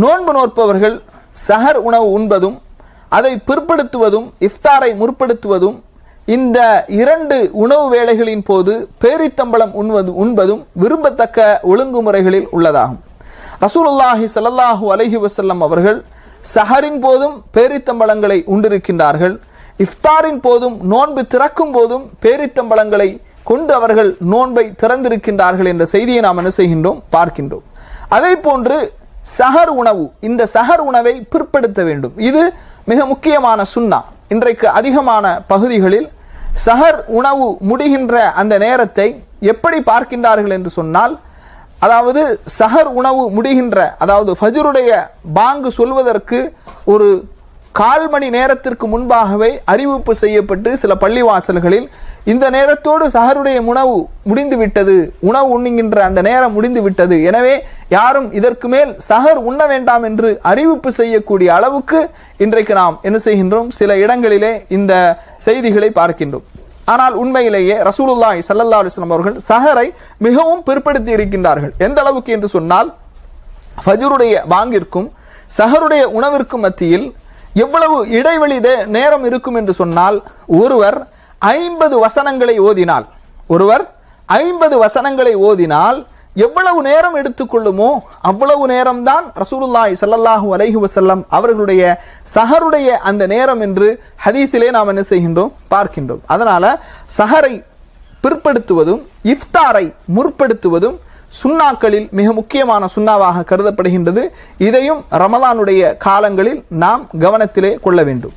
நோன்பு நோற்பவர்கள் சஹர் உணவு உண்பதும் அதை பிற்படுத்துவதும் இஃப்தாரை முற்படுத்துவதும் இந்த 2 உணவு வேளைகளின் போது பேரித்தம்பளம் உண்பதும் விரும்பத்தக்க ஒழுங்குமுறைகளில் உள்ளதாகும். ரசூலுல்லாஹி ஸல்லல்லாஹு அலைஹி வஸல்லம் அவர்கள் சஹரின் போதும் பேரித்தம்பளங்களை உண்டிருக்கின்றார்கள். இஃப்தாரின் போதும் நோன்பு திறக்கும் போதும் பேரித்தம்பளங்களை கொண்டு அவர்கள் நோன்பை திறந்திருக்கின்றார்கள் என்ற செய்தியை நாம் என்ன செய்கின்றோம், பார்க்கின்றோம். அதே போன்று சஹர் உணவு, இந்த சஹர் உணவை பிற்படுத்த வேண்டும். இது மிக முக்கியமான சுன்னா. இன்றைக்கு அதிகமான பகுதிகளில் சஹர் உணவு முடிகின்ற அந்த நேரத்தை எப்படி பார்க்கின்றார்கள் என்று சொன்னால், அதாவது சஹர் உணவு முடிகின்ற, அதாவது ஃபஜ்ருடைய பாங்கு சொல்வதற்கு ஒரு 1/4 மணி நேரத்திற்கு முன்பாகவே அறிவிப்பு செய்யப்பட்டு சில பள்ளிவாசல்களில் இந்த நேரத்தோடு சஹருடைய உணவு முடிந்து விட்டது, உணவு உண்ணுகின்ற அந்த நேரம் முடிந்து விட்டது, எனவே யாரும் இதற்கு மேல் சஹர் உண்ண வேண்டாம் என்று அறிவிப்பு செய்யக்கூடிய அளவுக்கு இன்றைக்கு நாம் என்ன செய்கின்றோம், சில இடங்களிலே இந்த செய்திகளை பார்க்கின்றோம். ஆனால் உண்மையிலேயே ரசூலுல்லாஹி ஸல்லல்லாஹு அலைஹி வஸல்லம் அவர்கள் சஹரை மிகவும் பிற்படுத்தி இருக்கின்றார்கள். எந்த அளவுக்கு என்று சொன்னால், ஃபஜ்ருடைய பாங்கிற்கும் சஹருடைய உணவிற்கும் மத்தியில் எவ்வளவு இடைவெளி நேரம் இருக்கும் என்று சொன்னால், ஒருவர் 50 வசனங்களை ஓதினால் எவ்வளவு நேரம் எடுத்துக்கொள்ளுமோ அவ்வளவு நேரம்தான் ரசூலுல்லாஹி ஸல்லல்லாஹு அலைஹி வஸல்லம் அவர்களுடைய சஹருடைய அந்த நேரம் என்று ஹதீஸிலே நாம் என்ன செய்கின்றோம், பார்க்கின்றோம். அதனால சஹரை பிற்படுத்துவதும் இஃப்தாரை முற்படுத்துவதும் சுன்னாக்களில் மிக முக்கியமான சுன்னாவாக கருதப்படுகின்றது. இதையும் ரமலானுடைய காலங்களில் நாம் கவனத்திலே கொள்ள வேண்டும்.